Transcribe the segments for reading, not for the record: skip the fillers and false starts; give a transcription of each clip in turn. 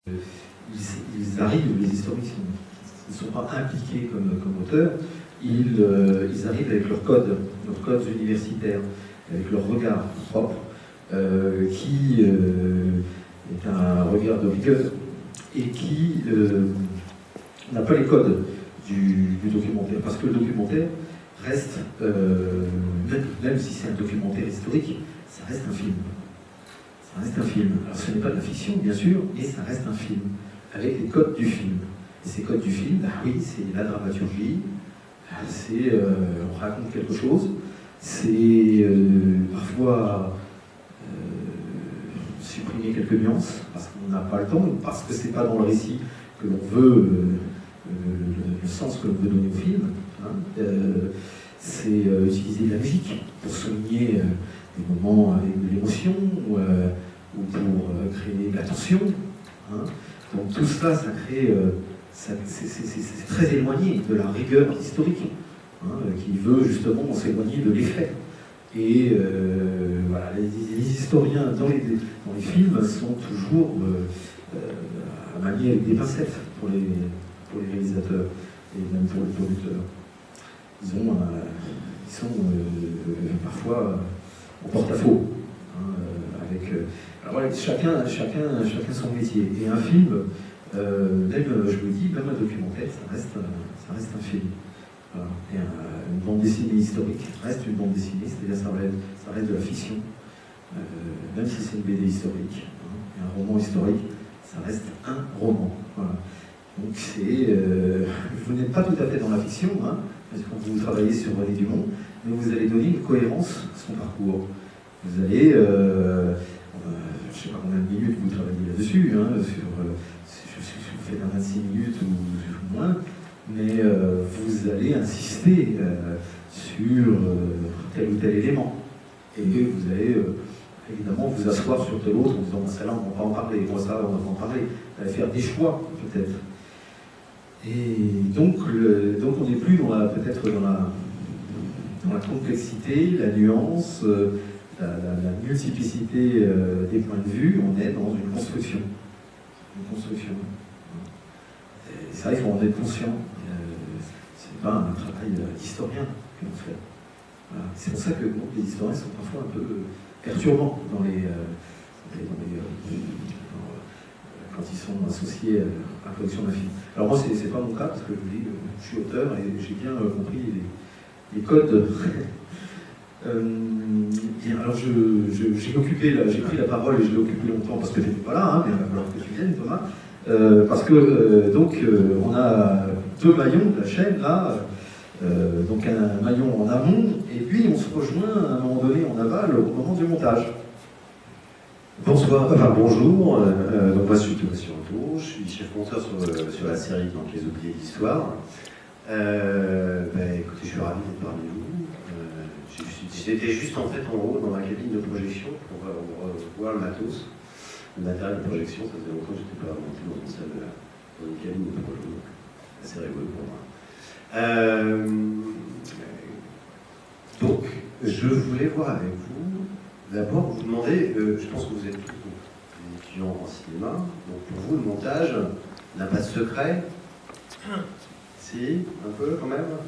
ils arrivent, les historiens ne sont pas impliqués comme auteurs, ils arrivent avec leurs codes universitaires, avec leur regard propre, qui est un regard de rigueur et qui n'a pas les codes du documentaire, parce que le documentaire reste, même si c'est un documentaire historique, ça reste un film. Ça reste un film. Alors ce n'est pas de la fiction, bien sûr, mais ça reste un film, avec les codes du film. Et ces codes du film, bah oui, c'est la dramaturgie, c'est on raconte quelque chose, c'est parfois supprimer quelques nuances, parce qu'on n'a pas le temps, ou parce que c'est pas dans le récit que l'on veut, le sens que l'on veut donner au film. Hein. C'est utiliser la musique pour souligner des moments avec de l'émotion, ou pour créer de la tension. Hein. Donc tout cela, ça crée... c'est très éloigné de la rigueur historique, hein, qui veut justement s'éloigner de l'effet. Et voilà, les historiens dans les films sont toujours à manier avec des pincettes pour les réalisateurs et même pour les producteurs. Ils sont parfois en porte-à-faux. Hein, avec, alors voilà, chacun son métier. Et un film, même, je vous dis, même un documentaire, ça reste un film. Voilà. Et une bande dessinée historique reste une bande dessinée, c'est-à-dire ça reste de la fiction. Même si c'est une BD historique, hein, et un roman historique, ça reste un roman. Voilà. Donc vous n'êtes pas tout à fait dans la fiction, hein, parce que quand vous travaillez sur René Dumont, mais vous allez donner une cohérence à son parcours. Vous allez, je ne sais pas combien de minutes vous travaillez là-dessus, hein, vous faites un 26 minutes ou moins, mais vous allez insister sur tel ou tel élément. Et vous allez évidemment vous asseoir sur tel autre en disant ça là on ne va pas en parler, moi ça on va pas en parler. Vous allez faire des choix peut-être. Et donc on n'est plus peut-être dans la complexité, la nuance, la multiplicité des points de vue, on est dans une construction. Et ça, il faut en être conscient. C'est pas un travail d'historien que l'on fait. Voilà. C'est pour ça que les historiens sont parfois un peu perturbants quand ils sont associés à la production d'un film. Alors moi, c'est pas mon cas, parce que je vous dis, je suis auteur et j'ai bien compris les codes. Alors j'ai pris la parole et je l'ai occupé longtemps parce que je n'étais pas là, hein, mais il va falloir que tu viennes, Thomas. Parce que on a deux maillons de la chaîne là, donc un maillon en amont, et puis on se rejoint à un moment donné en aval au moment du montage. Bonjour, donc moi je suis Thomas Suranto, je suis chef monteur sur la série donc Les Oubliés d'Histoire. Écoutez, je suis ravi d'être parmi vous. J'étais juste en fait en haut dans ma cabine de projection pour voir le matos, le matériel de projection. Ça faisait longtemps que je n'étais pas monté dans une salle, dans une cabine de projection, donc assez rigolo pour moi. Donc, je voulais voir avec vous, d'abord vous demander, je pense que vous êtes tous des étudiants en cinéma, donc pour vous le montage n'a pas de secret? Si, un peu quand même.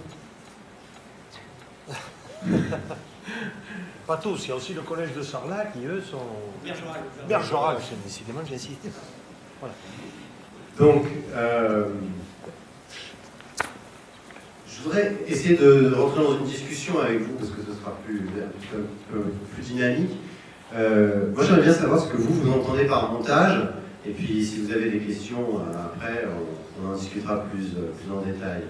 Pas tous, il y a aussi le collège de Sarlat qui, eux, sont... Bergerac, décidément, j'ai insisté. Voilà. Donc, je voudrais essayer de rentrer dans une discussion avec vous, parce que ce sera un peu plus dynamique. Moi, j'aimerais bien savoir ce que vous entendez par montage, et puis si vous avez des questions, après, on en discutera plus en détail.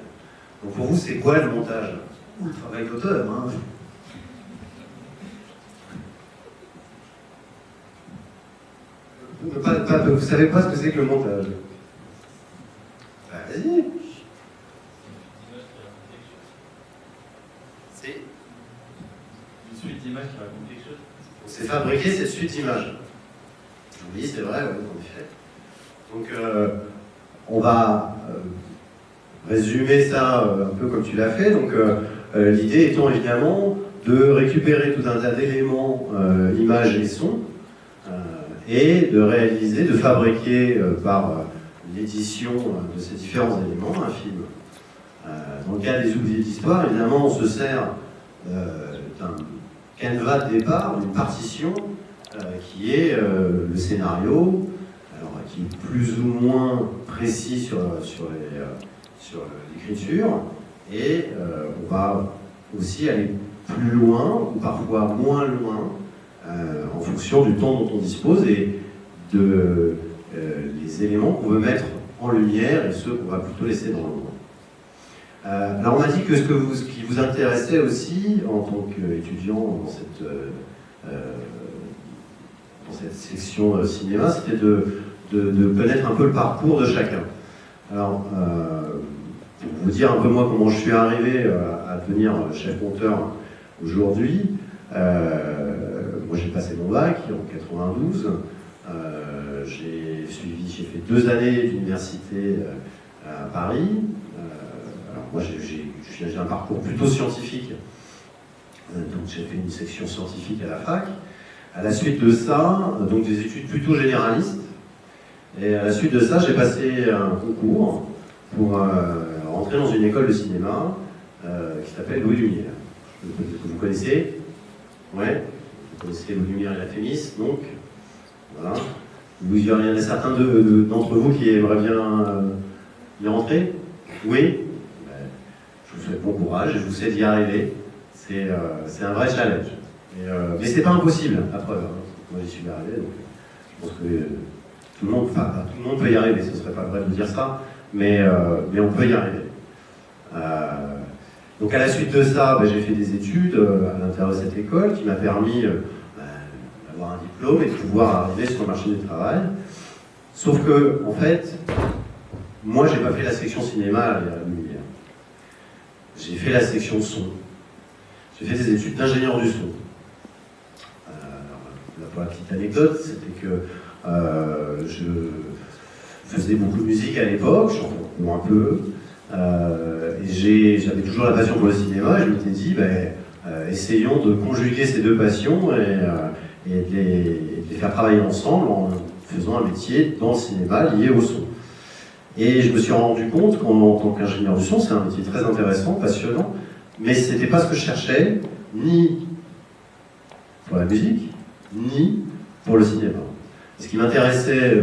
Donc pour vous, c'est quoi le montage? Ou le travail d'auteur, hein. Vous savez pas ce que c'est que le montage? Vas-y. C'est une suite d'images qui raconte quelque chose. C'est fabriquer cette suite d'images. Oui, c'est vrai, oui, en effet. Donc, on va résumer ça un peu comme tu l'as fait. Donc, l'idée étant évidemment de récupérer tout un tas d'éléments, images et sons, et de réaliser, de fabriquer par l'édition de ces différents éléments un film. Dans le cas des oubliés d'histoire, évidemment, on se sert d'un canevas de départ, d'une partition qui est le scénario, alors, qui est plus ou moins précis sur l'écriture, et on va aussi aller plus loin, ou parfois moins loin, en fonction du temps dont on dispose et de les éléments qu'on veut mettre en lumière et ceux qu'on va plutôt laisser dans l'ombre. Alors on m'a dit que ce qui vous intéressait aussi en tant qu'étudiant dans cette section cinéma, c'était de connaître un peu le parcours de chacun. Alors, pour vous dire un peu moi comment je suis arrivé à devenir chef monteur aujourd'hui, moi j'ai passé mon bac en 92, j'ai fait 2 années d'université à Paris. Alors moi j'ai un parcours plutôt scientifique, donc j'ai fait une section scientifique à la fac. À la suite de ça, donc des études plutôt généralistes, et à la suite de ça j'ai passé un concours pour rentrer dans une école de cinéma qui s'appelle Louis Lumière. Que vous connaissez? Ouais, vous connaissez Louis Lumière et la Fémis, donc voilà. Il y en a certains d'entre vous qui aimeraient bien y rentrer? Oui? Je vous souhaite bon courage et je vous souhaite d'y arriver. C'est un vrai challenge. Mais c'est pas impossible, à preuve. Moi j'y suis arrivé, donc je pense que tout le monde peut y arriver. Ce serait pas vrai de dire ça, mais on peut y arriver. Donc à la suite de ça, j'ai fait des études à l'intérieur de cette école qui m'a permis d'avoir un diplôme et de pouvoir arriver sur le marché du travail. Sauf que, en fait, moi j'ai pas fait la section cinéma à la Lumière. J'ai fait la section son. J'ai fait des études d'ingénieur du son. Pour la petite anecdote, c'était que je faisais beaucoup de musique à l'époque, j'en un peu. Et j'avais toujours la passion pour le cinéma, et je m'étais dit, essayons de conjuguer ces deux passions et de les faire travailler ensemble en faisant un métier dans le cinéma lié au son. Et je me suis rendu compte qu'en tant qu'ingénieur du son, c'est un métier très intéressant, passionnant, mais c'était pas ce que je cherchais, ni pour la musique, ni pour le cinéma. Ce qui m'intéressait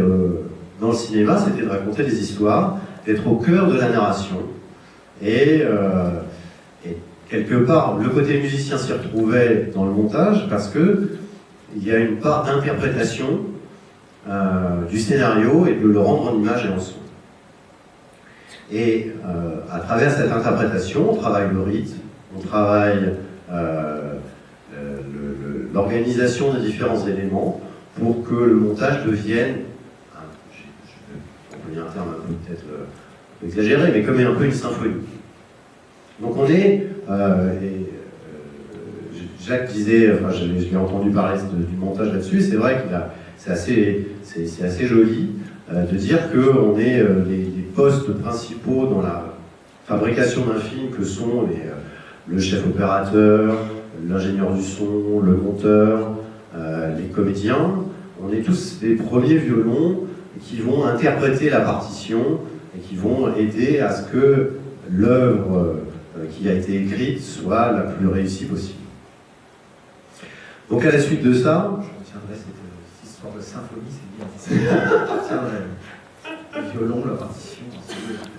dans le cinéma, c'était de raconter des histoires, d'être au cœur de la narration. Et quelque part, le côté musicien s'y retrouvait dans le montage parce qu'il y a une part d'interprétation du scénario et de le rendre en image et en son. Et à travers cette interprétation, on travaille le rythme, on travaille l'organisation des différents éléments pour que le montage devienne, on peut dire un terme un peu peut-être exagéré, mais comme un peu une symphonie. Donc on est, Jacques disait, enfin je l'ai entendu parler du montage là-dessus, c'est vrai que c'est assez joli de dire qu'on est les postes principaux dans la fabrication d'un film que sont le chef opérateur, l'ingénieur du son, le monteur, les comédiens. On est tous des premiers violons qui vont interpréter la partition et qui vont aider à ce que l'œuvre qui a été écrite soit la plus réussie possible. Donc à la suite de ça, je retiendrai cette histoire de symphonie, c'est bien. Le violon, la partition,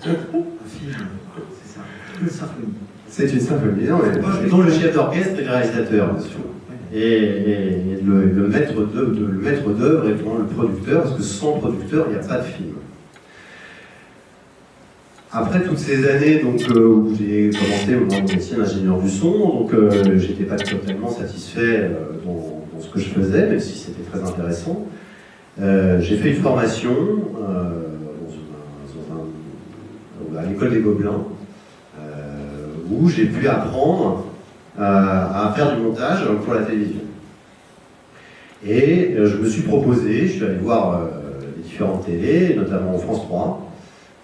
un film, c'est ça, une symphonie. C'est une symphonie, non, mais dont le chef d'orchestre et le réalisateur, bien sûr. Et le maître d'œuvre étant le producteur, parce que sans producteur, il n'y a pas de film. Après toutes ces années où j'ai commencé mon métier d'ingénieur du son, donc j'étais pas totalement satisfait dans ce que je faisais, même si c'était très intéressant. J'ai fait une formation à l'école des Gobelins, où j'ai pu apprendre à faire du montage pour la télévision. Et je me suis proposé, je suis allé voir les différentes télés, notamment France 3,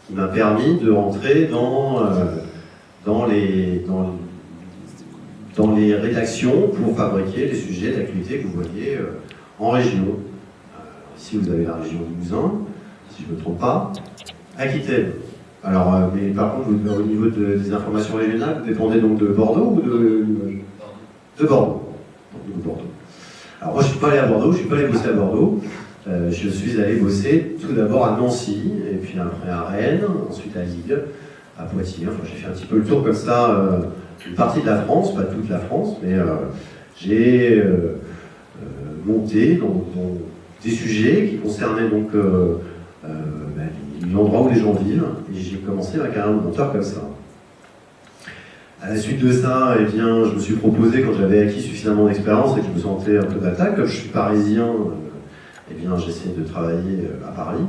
qui m'a permis de rentrer dans les rédactions pour fabriquer les sujets d'actualité que vous voyez en région. ici vous avez la région Limousin, si je ne me trompe pas, Aquitaine. Alors, mais par contre, au niveau des informations régionales, vous dépendez donc de Bordeaux ou de Limoges? De Bordeaux. De Bordeaux. Alors moi, je ne suis pas allé à Bordeaux, je ne suis pas allé bosser à Bordeaux. Je suis allé bosser tout d'abord à Nancy, et puis après à Rennes, ensuite à Lille, à Poitiers. Enfin, j'ai fait un petit peu le tour comme ça, une partie de la France, pas toute la France, mais j'ai monté dans des sujets qui concernaient donc l'endroit où les gens vivent, et j'ai commencé ma carrière de monteur comme ça. À la suite de ça, eh bien, je me suis proposé, quand j'avais acquis suffisamment d'expérience et que je me sentais un peu d'attaque, comme je suis parisien, eh bien, j'essaie de travailler à Paris.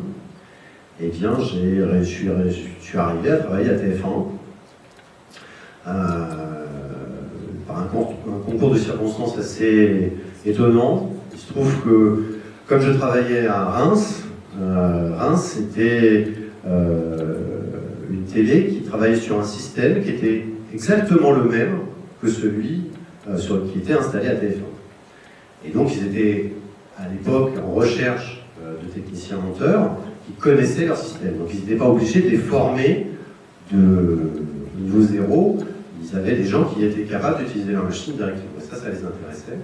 Eh bien, je suis arrivé à travailler à TF1 par un concours de circonstances assez étonnant. Il se trouve que, comme je travaillais à Reims, Reims c'était une télé qui travaillait sur un système qui était exactement le même que celui qui était installé à TF1. Et donc ils étaient à l'époque en recherche de techniciens monteurs qui connaissaient leur système. Donc ils n'étaient pas obligés de les former de niveau zéro. Ils avaient des gens qui étaient capables d'utiliser leur machine directement. Et ça les intéressait.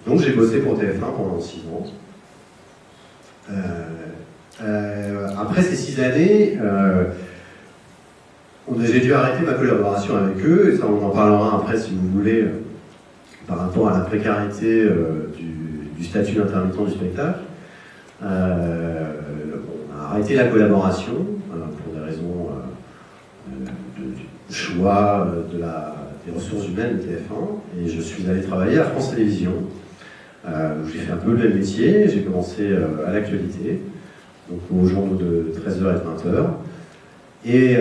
Donc j'ai bossé pour TF1 pendant 6 ans. Après ces 6 années, j'ai dû arrêter ma collaboration avec eux, et ça on en parlera après si vous voulez, par rapport à la précarité du statut d'intermittent du spectacle. On a arrêté la collaboration pour des raisons de choix des ressources humaines de TF1, et je suis allé travailler à France Télévisions, où j'ai fait un peu le même métier. J'ai commencé à l'actualité, donc aux journaux de 13h et 20h. Et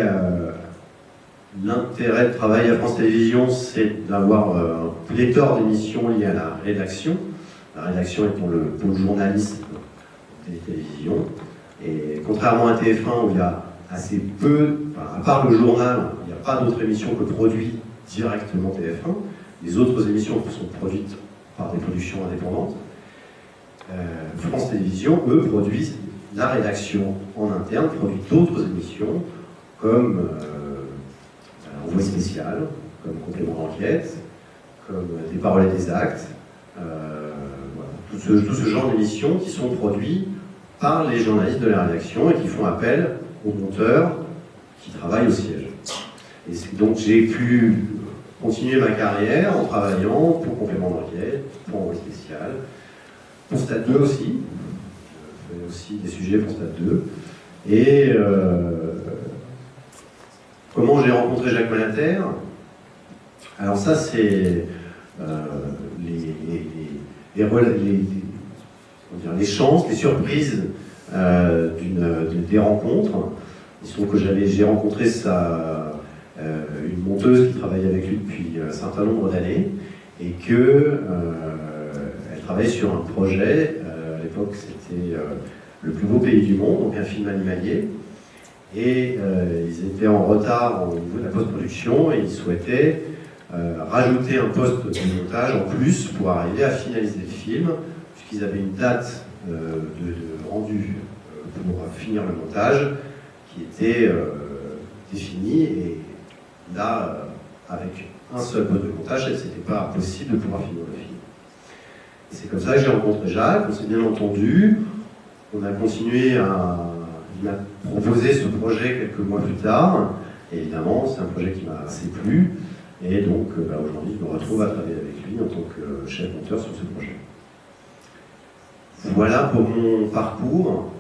l'intérêt de travailler à France Télévisions, c'est d'avoir un pléthore d'émissions liées à la rédaction. La rédaction étant le pôle journaliste des télévisions. Et contrairement à TF1, où il y a assez peu, à part le journal, il n'y a pas d'autres émissions que produites directement TF1. Les autres émissions sont produites par des productions indépendantes. France Télévisions, eux, produisent la rédaction en interne, produisent d'autres émissions, comme Envoi spécial, comme Complément d'enquête, comme Des paroles et des actes, voilà. Tout ce genre d'émissions qui sont produits par les journalistes de la rédaction et qui font appel aux monteurs qui travaillent au siège. Et donc j'ai pu continuer ma carrière en travaillant pour Complément d'enquête, pour Envoi spécial, pour Stade 2 aussi. Je fais aussi des sujets pour Stade 2. Et comment j'ai rencontré Jacques Malater? Alors ça, c'est les chances, les surprises des rencontres. Il se trouve que j'ai rencontré une monteuse qui travaillait avec lui depuis un certain nombre d'années, et qu'elle travaillait sur un projet. À l'époque, c'était Le plus beau pays du monde, donc un film animalier. Et ils étaient en retard au niveau de la post-production, et ils souhaitaient rajouter un poste de montage en plus pour arriver à finaliser le film, puisqu'ils avaient une date de rendu pour finir le montage qui était définie, et là, avec un seul poste de montage, c'était pas possible de pouvoir finir le film. Et c'est comme ça que j'ai rencontré Jacques, on s'est bien entendu, on a continué il m'a proposé ce projet quelques mois plus tard, et évidemment c'est un projet qui m'a assez plu, et donc aujourd'hui je me retrouve à travailler avec lui en tant que chef monteur sur ce projet. Voilà pour mon parcours.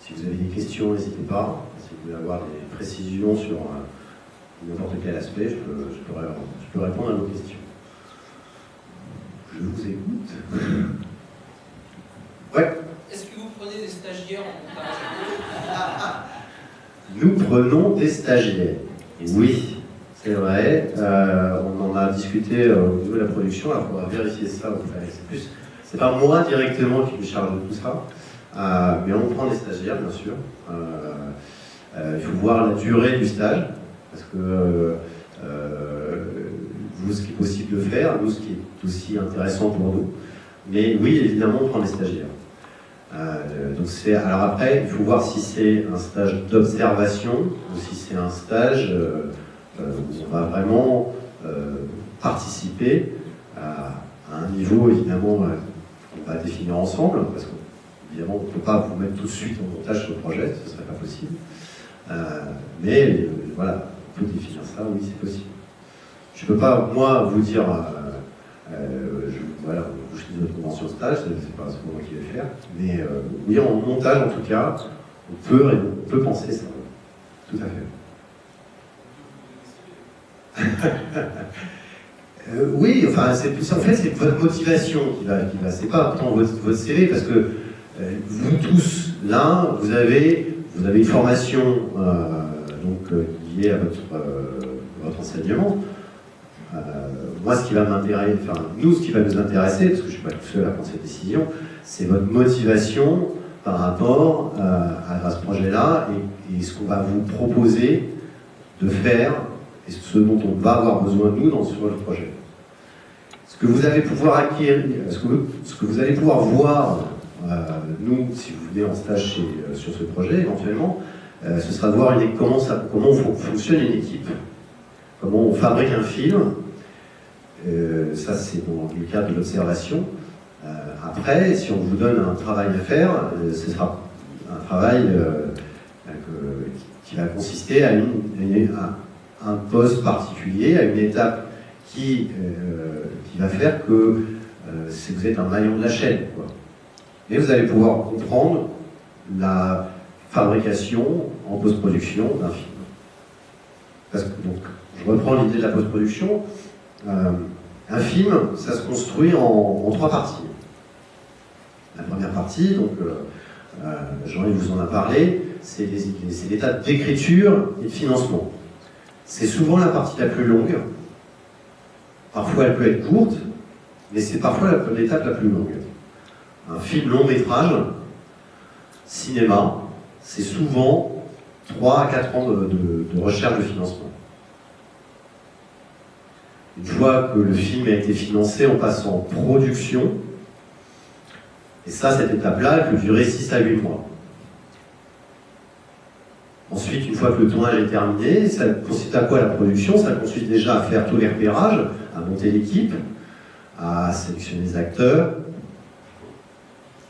Si vous avez des questions, n'hésitez pas. Si vous voulez avoir des précisions sur n'importe quel aspect, je peux répondre à vos questions. Je vous écoute. Ouais. Est-ce que vous prenez des stagiaires en montage? Nous prenons des stagiaires. Oui, c'est vrai. On en a discuté au niveau de la production. Alors, on va vérifier ça. C'est pas moi directement qui me charge de tout ça. Mais on prend des stagiaires, bien sûr. Il faut voir la durée du stage, parce que vous, ce qui est possible de faire, nous, ce qui est aussi intéressant pour nous, Mais oui, évidemment, on prend des stagiaires. Alors après, il faut voir si c'est un stage d'observation ou si c'est un stage où on va vraiment participer à un niveau, évidemment, qu'on va définir ensemble, parce qu'évidemment, on ne peut pas vous mettre tout de suite en montage sur le projet, ce ne serait pas possible. Mais voilà, on peut définir ça, oui, c'est possible. Je ne peux pas, moi, vous dire, voilà, vous touchez votre convention de stage, c'est pas moi qui vais le faire, mais oui, en montage, en tout cas, on peut penser ça, tout à fait. Oui, enfin, en fait, c'est votre motivation qui va c'est pas tant votre CV, parce que vous tous, là, vous avez une formation liée à votre enseignement. Moi, ce qui va m'intéresser, enfin, nous, ce qui va nous intéresser, parce que je ne suis pas tout seul à prendre cette décision, c'est votre motivation par rapport à ce projet-là et ce qu'on va vous proposer de faire et ce dont on va avoir besoin de nous sur le projet. Ce que vous allez pouvoir acquérir, ce que vous allez pouvoir voir, nous, si vous venez en stage sur ce projet, éventuellement, ce sera de voir comment fonctionne une équipe, comment on fabrique un film. Ça, c'est dans le cadre de l'observation. Après, si on vous donne un travail à faire, ce sera un travail qui va consister à un poste particulier, à une étape qui va faire que vous êtes un maillon de la chaîne, quoi. Et vous allez pouvoir comprendre la fabrication en post-production d'un film. Donc, je reprends l'idée de la post-production. Un film, ça se construit en 3 parties. La première partie, donc Jean-Yves vous en a parlé, c'est l'étape d'écriture et de financement. C'est souvent la partie la plus longue. Parfois elle peut être courte, mais c'est parfois l'étape la plus longue. Un film long métrage, cinéma, c'est souvent 3 à 4 ans de recherche de financement. Une fois que le film a été financé, on passe en production. Et ça, cette étape-là, elle peut durer 6 à 8 mois. Ensuite, une fois que le tournage est terminé, ça consiste à quoi la production? Ça consiste déjà à faire tous les repérages, à monter l'équipe, à sélectionner les acteurs,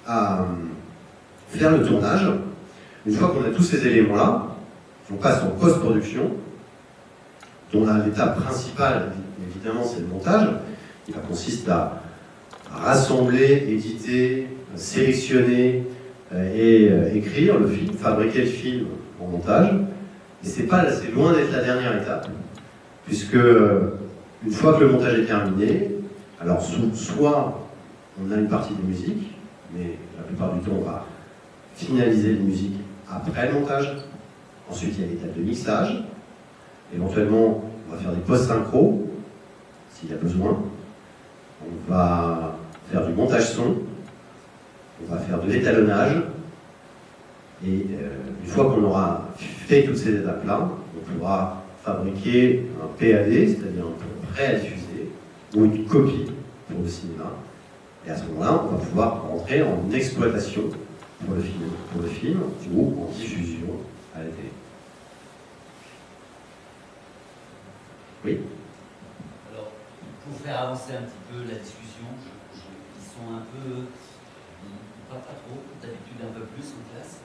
à faire le tournage. Une fois qu'on a tous ces éléments-là, on passe en post-production, dont l'étape principale, évidemment, c'est le montage, qui consiste à rassembler, éditer, sélectionner et écrire le film, fabriquer le film en montage. Et c'est loin d'être la dernière étape, puisque une fois que le montage est terminé, alors soit on a une partie de musique, mais la plupart du temps on va finaliser les musiques après le montage. Ensuite il y a l'étape de mixage. Éventuellement on va faire des post-synchro s'il y a besoin. On va faire du montage son. On va faire de l'étalonnage. Et une fois qu'on aura fait toutes ces étapes-là, on pourra fabriquer un PAD, c'est-à-dire un prêt à diffuser, ou une copie pour le cinéma. Et à ce moment-là, on va pouvoir rentrer en exploitation pour le film ou en diffusion à la télé. Oui. Alors, pour faire avancer un petit peu la discussion, ils sont un peu, pas trop, d'habitude un peu plus en classe.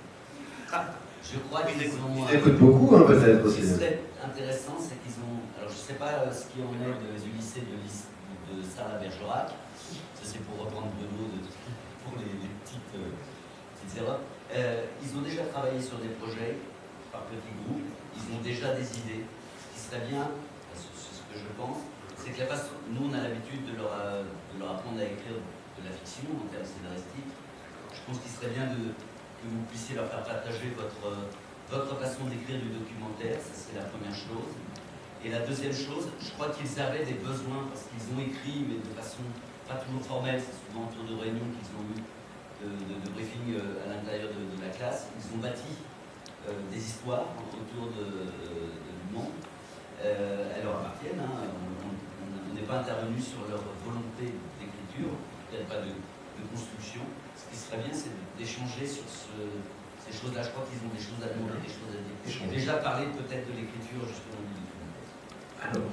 Je crois qu'ils ont... Ils écoutent beaucoup, hein, peut-être aussi. Ce qui serait intéressant, c'est qu'ils ont... Alors, je ne sais pas ce qui en est du lycée de Sarlat-Bergerac. Ça, c'est pour reprendre de l'eau pour les petites erreurs. Ils ont déjà travaillé sur des projets par petits groupes. Ils ont déjà des idées. Ce qui serait bien, c'est ce que je pense, c'est que nous, on a l'habitude de leur apprendre à écrire de la fiction en termes scénaristiques. Je pense qu'il serait bien que vous puissiez leur faire partager votre façon d'écrire du documentaire, ça c'est la première chose. Et la deuxième chose, je crois qu'ils avaient des besoins, parce qu'ils ont écrit, mais de façon pas toujours formelle, c'est souvent autour de réunions qu'ils ont eu, de briefing à l'intérieur de la classe. Ils ont bâti des histoires autour du monde. Elles leur appartiennent, hein. On n'est pas intervenu sur leur volonté d'écriture, peut-être pas de de construction. Ce qui serait bien, c'est d'échanger sur ces choses-là. Je crois qu'ils ont des choses à demander, des choses à dire. Déjà parler peut-être de l'écriture justement du documentaire. Alors,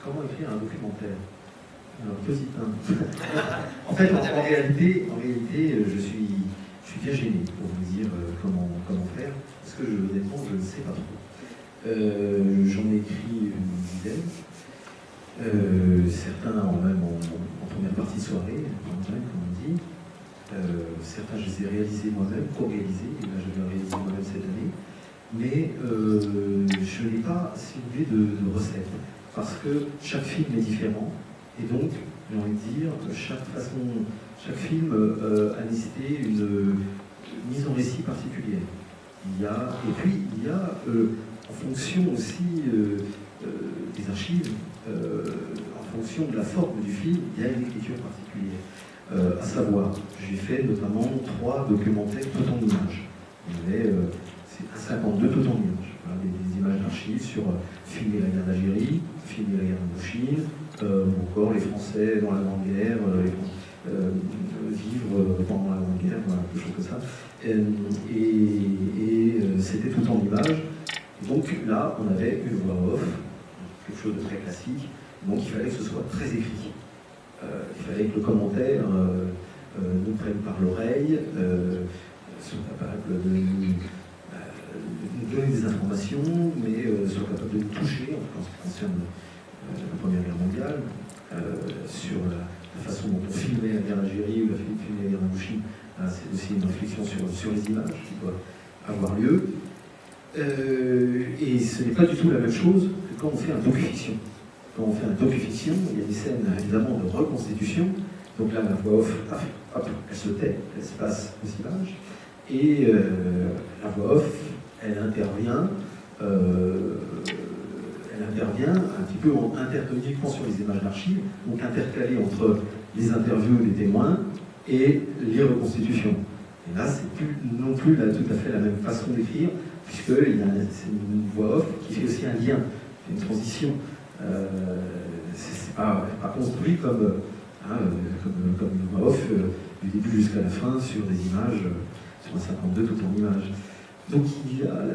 comment écrire un documentaire? Alors, petit 1. En fait, en réalité, je suis bien gêné pour vous dire comment faire, parce que honnêtement, je ne sais pas trop. J'en ai écrit une dizaine. Certains même en première partie de soirée, comme on dit. Certains, je les ai réalisés moi-même, co-réalisés, et là je vais réaliser moi-même cette année. Mais je n'ai pas, si vous voulez, de recette, parce que chaque film est différent, et donc, j'ai envie de dire, chaque film a nécessité une mise en récit particulière. Et puis, il y a, en fonction aussi des archives, en fonction de la forme du film, il y a une écriture particulière. À savoir, j'ai fait notamment 3 documentaires tout en images. Il y avait 52 tout en images. Voilà, des images d'archives sur filmer la guerre d'Algérie, filmer la guerre d'Indochine, ou encore les Français dans la Grande Guerre, vivre pendant la Grande Guerre, voilà, quelque chose comme ça. Et c'était tout en images. Donc là, on avait une voix off, quelque chose de très classique, donc il fallait que ce soit très écrit. Il fallait que le commentaire nous prenne par l'oreille, soit capable de nous donner des informations, mais soit capable de nous toucher, en ce qui concerne la Première Guerre mondiale, sur la façon dont on filmait la guerre d'Algérie ou filmait la guerre d'Indochine. C'est aussi une réflexion sur les images qui doit avoir lieu. Et ce n'est pas du tout la même chose que quand on fait un docu-fiction. Quand on fait un docu-fiction, il y a des scènes évidemment de reconstitution. Donc là, la voix off, elle se tait, elle se passe aux images. Et la voix off, elle intervient un petit peu uniquement sur les images d'archives, donc intercalée entre les interviews des témoins et les reconstitutions. Et là, c'est plus non plus tout à fait la même façon d'écrire, puisque c'est une voix off qui fait aussi un lien, une transition. C'est pas construit comme une voix off du début jusqu'à la fin sur des images, sur un 52 tout en images. Donc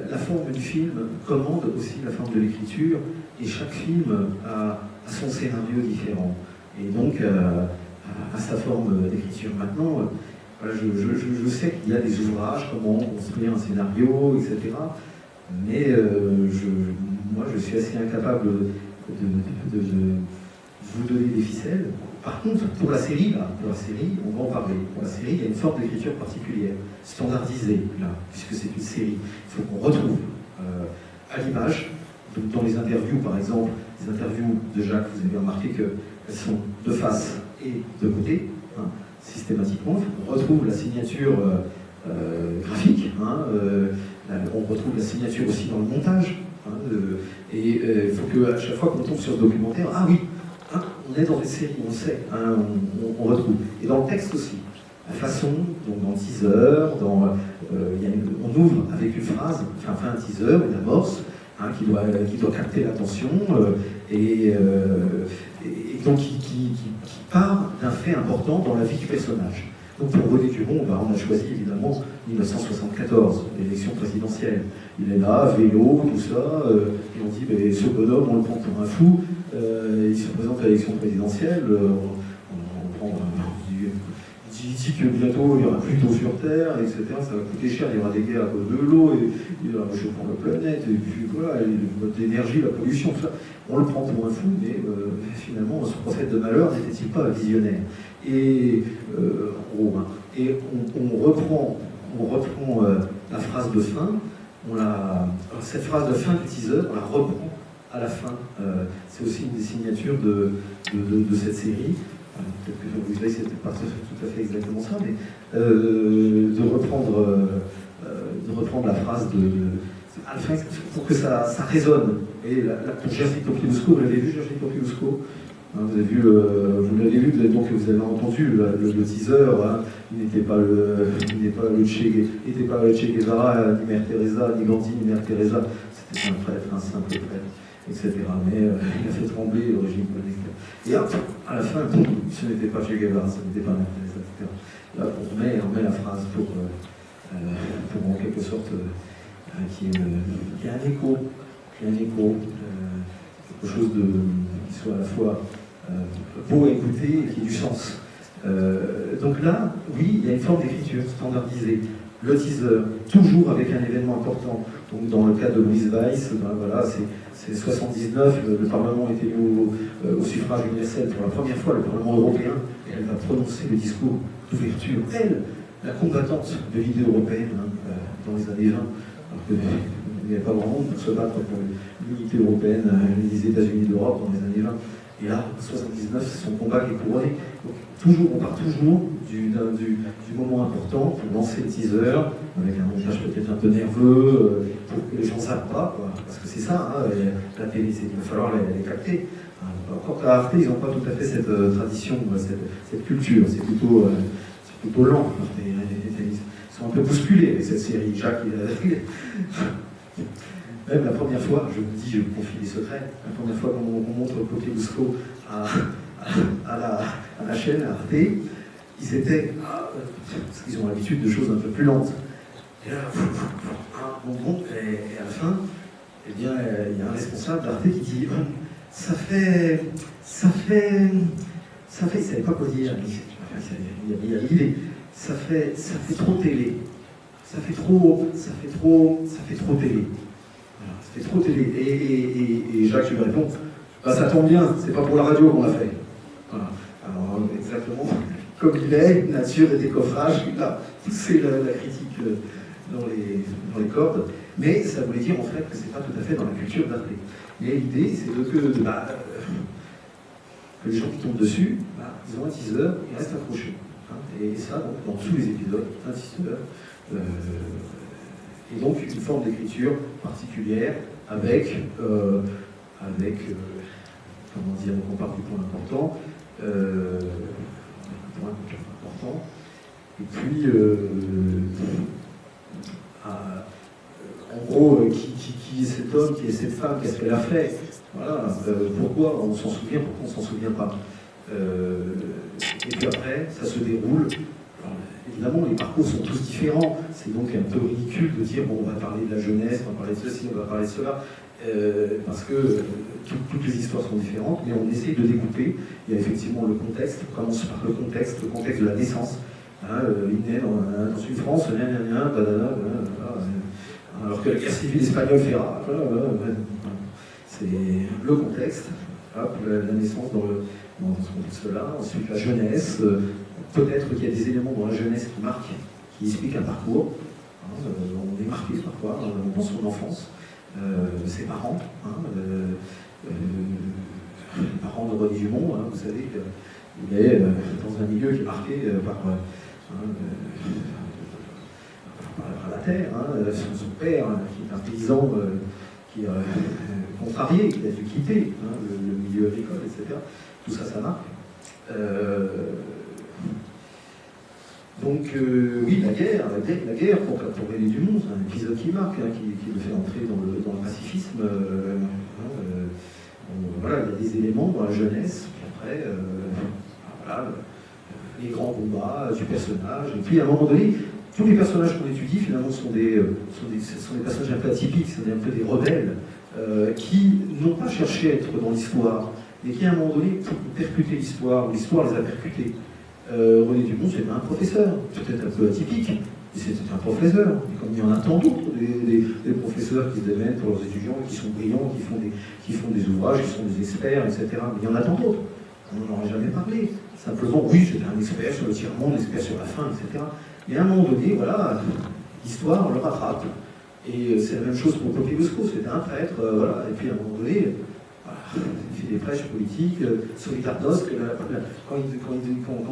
la forme du film commande aussi la forme de l'écriture, et chaque film a son scénario différent, et donc a sa forme d'écriture. Maintenant, voilà, je sais qu'il y a des ouvrages, comment construire un scénario, etc. Mais moi, je suis assez incapable de vous donner des ficelles. Par contre, pour la série, on va en parler. Pour la série, il y a une forme d'écriture particulière, standardisée, là, puisque c'est une série. Il faut qu'on retrouve à l'image, dans les interviews, par exemple, les interviews de Jacques, vous avez remarqué qu'elles sont de face et de côté, hein, systématiquement. Il faut qu'on retrouve la signature graphique, hein, on retrouve la signature aussi dans le montage, hein, et il faut qu'à chaque fois qu'on tombe sur ce documentaire, ah oui, hein, on est dans une série, on sait, hein, on retrouve. Et dans le texte aussi, la façon, donc dans le teaser, on ouvre avec une phrase, enfin un teaser, une amorce, hein, qui doit capter l'attention, et donc qui part d'un fait important dans la vie du personnage. Donc pour René Duron, on a choisi évidemment 1974, l'élection présidentielle. Il est là, vélo, tout ça, et on dit, ce bonhomme, on le prend pour un fou, il se présente à l'élection présidentielle, on prend il dit que bientôt il n'y aura plus d'eau sur Terre, etc. Ça va coûter cher, il y aura des guerres à cause de l'eau, et il va réchauffer la planète, et puis voilà, l'énergie, la pollution, tout ça. On le prend pour un fou, mais finalement, ce prophète de malheur n'était-il pas visionnaire? Et on reprend la phrase de fin, cette phrase de fin du teaser, on la reprend à la fin. C'est aussi une des signatures de cette série. Peut-être que vous verrez, c'était pas tout à fait exactement ça, mais de reprendre la phrase à la fin, pour que ça résonne. Et pour Jerzy Popieluszko, vous l'avez vu, Jerzy Popieluszko, hein, vous l'avez vu, donc vous avez entendu le teaser, hein, il n'était pas le Che Guevara, ni Mère Teresa, ni Gandhi, ni Mère Teresa, c'était un prêtre, un simple prêtre, etc. Mais il a fait trembler le régime communiste. Et hop, à la fin, ce n'était pas Che Guevara, ce n'était pas Mère Teresa, etc. là, on met la phrase pour en quelque sorte qui est un écho, quelque chose qui soit à la fois beau à écouter et qui ait du sens. Donc là, oui, il y a une forme d'écriture standardisée. Le teaser, toujours avec un événement important. Donc dans le cas de Louise Weiss, voilà, c'est 79, le Parlement était au suffrage universel pour la première fois, le Parlement européen, et elle va prononcer le discours d'ouverture. Elle, la combattante de l'idée européenne dans les années 20, alors qu'il n'y avait pas grand monde pour se battre pour l'unité européenne, les États-Unis d'Europe dans les années 20. Et là, 79, c'est son combat qui est couronné. Donc, on part toujours du moment important pour lancer le teaser, avec un montage peut-être un peu nerveux, pour que les gens ne savent pas, quoi. Parce que c'est ça, la télé, il va falloir les capter. Encore à Arte, ils n'ont pas tout à fait cette tradition, cette culture, c'est plutôt lent. Ils sont un peu bousculés avec cette série. Jacques, même la première fois, je vous dis, je vous confie des secrets, la première fois qu'on montre Poké Busco à la chaîne, à Arte, ils étaient, parce qu'ils ont l'habitude de choses un peu plus lentes. Et là, on monte, et à la fin, eh bien, il y a un responsable d'Arte qui dit, ça fait, il savait pas quoi dire, ça fait trop télé, ça fait trop télé. Voilà, ça fait trop télé. Et Jacques, je lui réponds, ça tombe bien, c'est pas pour la radio qu'on l'a fait. Voilà. Alors, exactement comme il est, nature et décoffrage, il a poussé la critique dans les cordes, mais ça voulait dire en fait que c'est pas tout à fait dans la culture d'Arte. Mais l'idée, c'est que les gens qui tombent dessus, ils ont un teaser, ils restent accrochés. Et ça, donc, dans tous les épisodes, un teaser. Et donc une forme d'écriture particulière avec comment dire, donc on part du point important, et puis en gros, qui est cet homme, qui est cette femme, qu'est-ce qu'elle a fait, voilà, pourquoi on s'en souvient, pourquoi on s'en souvient pas. Et puis après, ça se déroule. Alors, évidemment, les parcours sont tous différents. C'est donc un peu ridicule de dire, bon, on va parler de la jeunesse, on va parler de ceci, on va parler de cela, parce que toutes les histoires sont différentes, mais on essaye de découper. Il y a effectivement le contexte, on commence par le contexte de la naissance. Il naît dans une France, alors que la guerre civile espagnole fait rare. C'est le contexte, la naissance dans ce contexte-là. Ensuite, la jeunesse. Peut-être qu'il y a des éléments dans la jeunesse qui marquent, qui expliquent un parcours. On est marqué parfois dans son enfance. Ses parents, les parents de René Dumont, vous savez qu'il est dans un milieu qui est marqué par la terre. Son père, qui est un paysan qui est contrarié, qui a dû quitter le milieu agricole, etc. Tout ça, ça marque. Donc, oui, la guerre pour René Dumont, c'est un épisode qui marque, qui le fait entrer dans le pacifisme. Voilà, il y a des éléments dans la jeunesse, puis après, voilà, les grands combats du personnage. Et puis, à un moment donné, tous les personnages qu'on étudie, finalement, sont des personnages un peu atypiques, c'est un peu des rebelles, qui n'ont pas cherché à être dans l'histoire, mais qui, à un moment donné, pour percuter l'histoire, ou l'histoire les a percutés. René Dumont, c'était un professeur, peut-être un peu atypique, mais c'était un professeur. Et comme il y en a tant d'autres, des professeurs qui se démènent pour leurs étudiants, qui sont brillants, qui font des ouvrages, qui sont des experts, etc. Mais il y en a tant d'autres. On n'en aurait jamais parlé. Simplement, oui, c'était un expert sur le tiers-monde, un expert sur la fin, etc. Mais à un moment donné, voilà, l'histoire, on le rattrape. Et c'est la même chose pour Poké Busco, c'était un prêtre, voilà. Et puis à un moment donné, il fait des prêches politiques, Solidarnosc, quand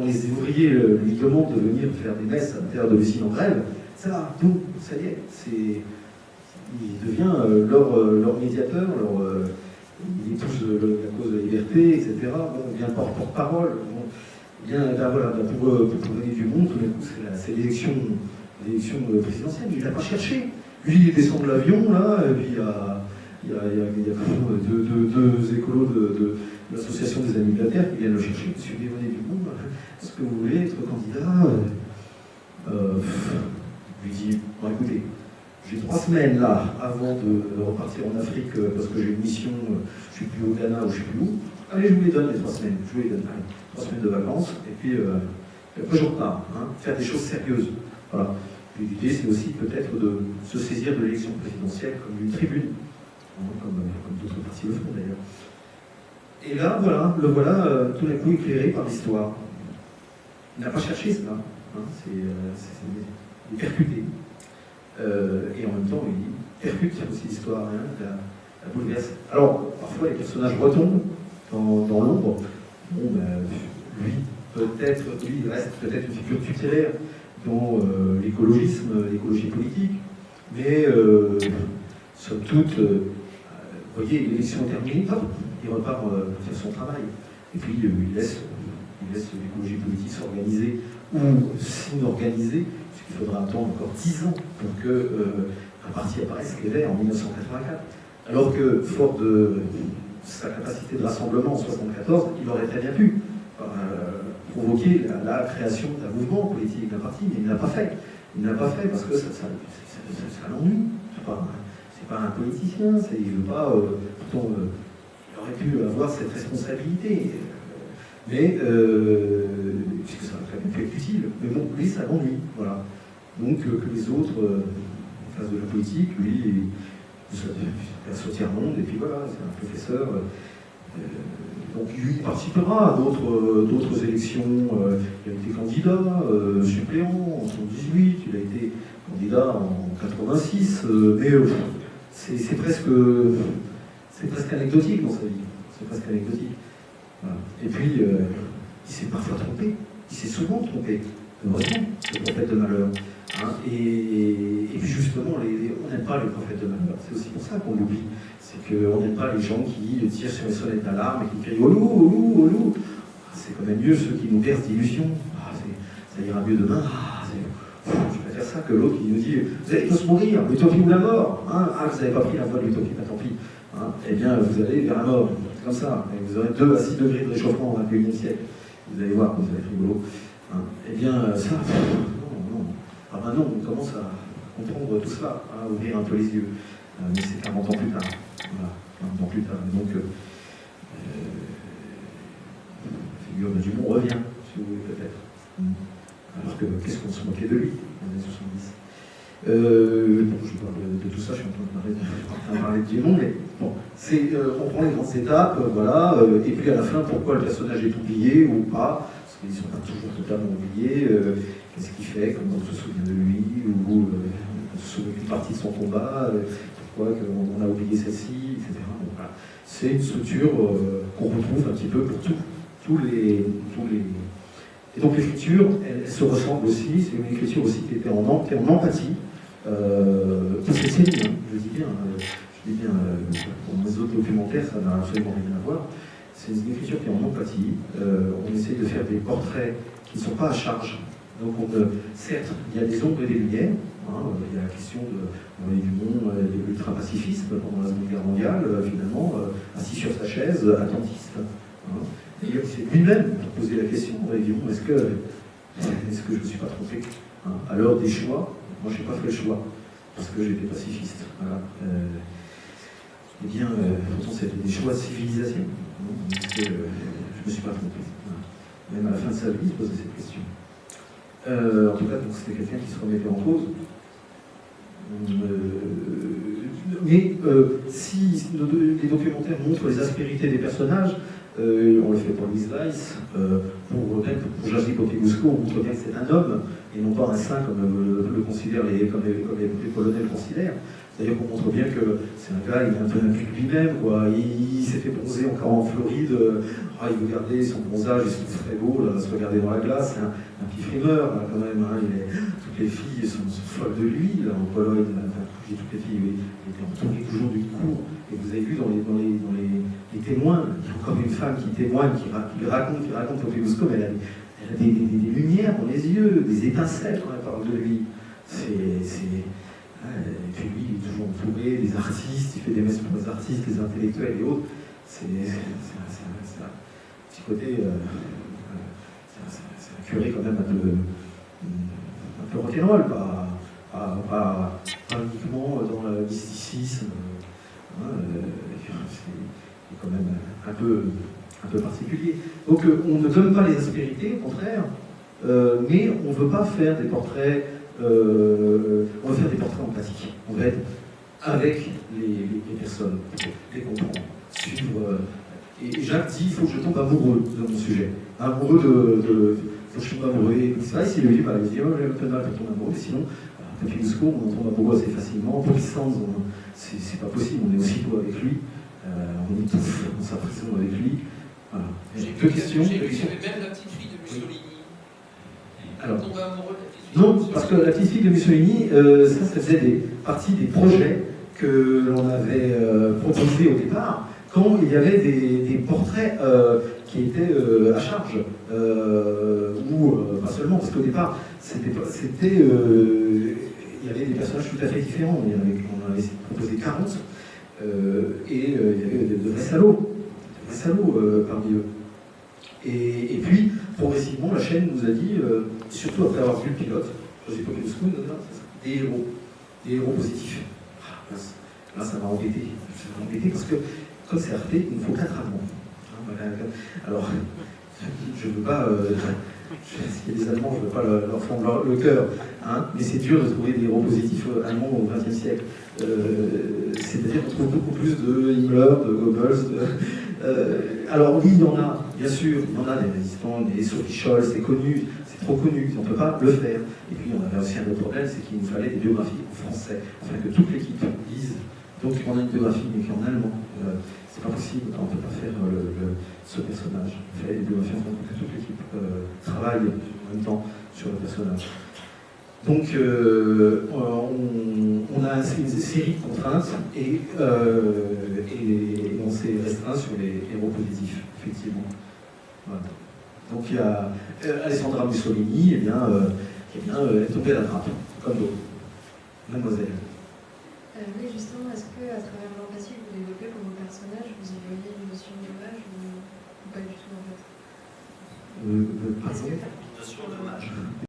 les ouvriers lui demandent de venir faire des messes à l'intérieur de l'usine en grève, ça, boum, ça y est, il devient leur médiateur, il épouse la cause de la liberté, etc. Bon, il devient porte-parole. Bon, voilà, pour René Dumont, tout d'un coup, c'est l'élection présidentielle, mais il n'a pas cherché. Lui, il descend de l'avion, là, et puis il y a deux écolos de l'association des Amis de la Terre qui viennent le chercher. Monsieur René Dumont, est-ce que vous voulez être candidat Je lui dis, bon écoutez, j'ai 3 semaines là, avant de repartir en Afrique, parce que j'ai une mission, je suis plus au Ghana ou je suis plus où. Allez, je vous les donne les 3 semaines, je vous les donne, allez, 3 semaines de vacances, et puis après je repars, hein, faire des choses sérieuses. Voilà. Et l'idée, c'est aussi peut-être de se saisir de l'élection présidentielle comme une tribune, hein, comme d'autres partis le font d'ailleurs. Et là, voilà, le voilà tout d'un coup éclairé par l'histoire. Il n'a pas cherché cela, hein, il est percuté. Et en même temps, il percute aussi l'histoire, hein, la bouleverse. Alors, parfois, les personnages retombent dans l'ombre. Bon, ben, lui, il reste peut-être une figure tutélaire dans l'écologie politique, mais somme toute, vous voyez, l'élection est terminée, hop, il repart faire son travail. Et puis, il laisse l'écologie politique s'organiser ou s'inorganiser, puisqu'il faudra attendre encore 10 ans pour que un parti apparaisse, les Verts, en 1984. Alors que, fort de sa capacité de rassemblement en 1974, il aurait très bien pu provoquer la création d'un mouvement politique, d'un parti, mais il ne l'a pas fait. Il ne l'a pas fait parce que ça l'ennuie. C'est pas un politicien, il ne veut pas. Pourtant, il aurait pu avoir cette responsabilité. Mais, puisque ça aurait très bien pu être utile. Mais bon, lui, ça l'ennuie. Voilà. Donc, que les autres fassent de la politique, lui, il passe au tiers-monde, et puis voilà, c'est un professeur. Donc lui, il participera à d'autres élections. Il a été candidat suppléant en 1978, il a été candidat en 86, mais c'est presque anecdotique dans sa vie. C'est presque anecdotique. Voilà. Et puis, il s'est parfois trompé. Il s'est souvent trompé. Heureusement, le prophète de malheur. Hein. Et puis justement, on n'aime pas les prophètes de malheur. C'est aussi pour ça qu'on l'oublie. C'est qu'on n'aime pas les gens qui tirent sur les sonnettes d'alarme et qui crient « Olou, olou, olou ». C'est quand même mieux ceux qui nous bercent d'illusions. Ça ira mieux demain. Je préfère ça que l'autre qui nous dit « Vous allez tous mourir, l'utopie ou la mort. Hein. Ah, vous n'avez pas pris la voie de l'utopie, bah, tant pis. Hein. Eh bien, vous allez vers la mort. C'est comme ça. Et vous aurez 2 à 6 degrés de réchauffement au XXIe siècle. Vous allez voir, vous allez être rigolo. Hein. Eh bien, ça, non. Ah ben non, on commence à comprendre tout cela, à ouvrir un peu les yeux. Mais c'est 40 ans plus tard. Voilà, 40 ans plus tard. Donc, la figure de Dumont revient, si vous voulez, peut-être. Alors que, qu'est-ce qu'on se moquait de lui, en années 70. Bon, je parle de tout ça, je suis en train de parler de Dumont, mais bon, on prend les grandes étapes, voilà, et puis à la fin, pourquoi le personnage est oublié ou pas, parce qu'ils ne sont pas toujours totalement oubliés, qu'est-ce qu'il fait, comment on se souvient de lui, ou on se souvient d'une partie de son combat, pourquoi on a oublié celle-ci, etc. Donc, voilà. C'est une structure qu'on retrouve un petit peu pour tous les... Et donc l'écriture, elle se ressemble aussi, c'est une écriture aussi qui était en empathie, pour cette série, hein, je dis bien, pour mes autres documentaires, ça n'a absolument rien à voir. C'est une écriture qui est en empathie, on essaie de faire des portraits qui ne sont pas à charge. Donc certes, il y a des ombres et des lumières, hein, il y a la question de Dumont, de l'ultra-pacifisme pendant la Seconde Guerre mondiale, finalement, assis sur sa chaise, attentiste. Hein. Et c'est lui-même qui a posé la question, Dumont, est-ce que je ne me suis pas trompé, hein. Alors des choix, moi je n'ai pas fait le choix, parce que j'étais pacifiste. Voilà. Eh bien, pourtant c'était des choix de civilisation, hein, parce que je ne me suis pas trompé. Voilà. Même à la fin de sa vie, il se posait cette question. En tout cas, c'était quelqu'un qui se remettait en cause. Mais si les documentaires montrent les aspérités des personnages, on le fait pour Louise Weiss, pour Jerzy Popescu, on montre bien que c'est un homme, et non pas un saint comme les colonels considèrent. D'ailleurs, on montre bien que c'est un gars, il est un peu imbu de lui-même, quoi. Il s'est fait bronzer encore en Floride, il veut garder son bronzage, il se trouve très beau, là, se regarder dans la glace, c'est un petit frimeur, là, quand même. Hein. Toutes les filles sont folles de lui, là, en Pologne, j'ai toutes les filles, oui. Il était entouré toujours d'une cour. Et vous avez vu dans les témoins, il y a encore une femme qui témoigne, qui raconte Popescu, mais elle a des lumières dans les yeux, des étincelles quand elle parle de lui. Et puis lui, il est toujours entouré des artistes, il fait des messes pour les artistes, les intellectuels et autres. C'est un petit côté. C'est un curé quand même un peu rock'n'roll, pas uniquement dans le mysticisme. C'est quand même un peu particulier. Donc on ne donne pas les aspérités, au contraire, mais on ne veut pas faire des portraits, on veut faire des portraits empathiques. On veut être avec les personnes, les comprendre, suivre. Et Jacques dit, il faut que je tombe amoureux de mon sujet. Amoureux faut que je tombe amoureux. Et c'est pareil, s'il le dit, il se dit, oh, j'ai un peu de mal pour tomber amoureux, mais sinon, Tapie Mousko, on tombe amoureux assez facilement. Pour Sands, c'est pas possible, on est aussitôt avec lui, on étouffe dans sa prison avec lui. Voilà. Deux questions. J'ai vu qu'il y avait même la petite fille de Mussolini. Alors, Tombe amoureux de la petite fille. non, parce que la petite fille de Mussolini, ça faisait partie des projets que l'on avait proposés au départ, quand il y avait des portraits qui étaient à charge, ou pas seulement, parce qu'au départ, il y avait des personnages tout à fait différents. On avait proposé 40, et il y avait de vrais salauds, parmi eux. Et puis, progressivement, la chaîne nous a dit, surtout après avoir vu le pilote, José Popescu, des héros positifs. Là, ça m'a embêté. Parce que, comme c'est Arte, il nous faut 4 Allemands. Alors, je ne veux pas. S'il y a des Allemands, je ne veux pas leur fendre le cœur. Hein, mais c'est dur de trouver des héros positifs allemands au XXe siècle. C'est-à-dire qu'on trouve beaucoup plus de Himmler, de Goebbels. Alors, oui, il y en a, bien sûr, il y en a des résistants, des Sophie Scholl, c'est connu, c'est trop connu, on ne peut pas le faire. Et puis, on avait aussi un autre problème, c'est qu'il nous fallait des biographies en français, afin que toute l'équipe lise. Donc, on a une biographie, mais qui est en allemand. C'est pas possible, on ne peut pas faire ce personnage. On fait des biographies en français pour que toute l'équipe travaille en même temps sur le personnage. Donc, on a une série de contraintes et on s'est restreint sur les héros positifs, effectivement. Voilà. Donc, il y a Alessandra Mussolini, elle est tombée à la trappe, comme d'autres. Mademoiselle. Oui, justement, est-ce qu'à travers l'empathie que vous développez pour vos personnages, vous y voyez une notion d'image ou pas du tout en fait? Pardon? Est-ce que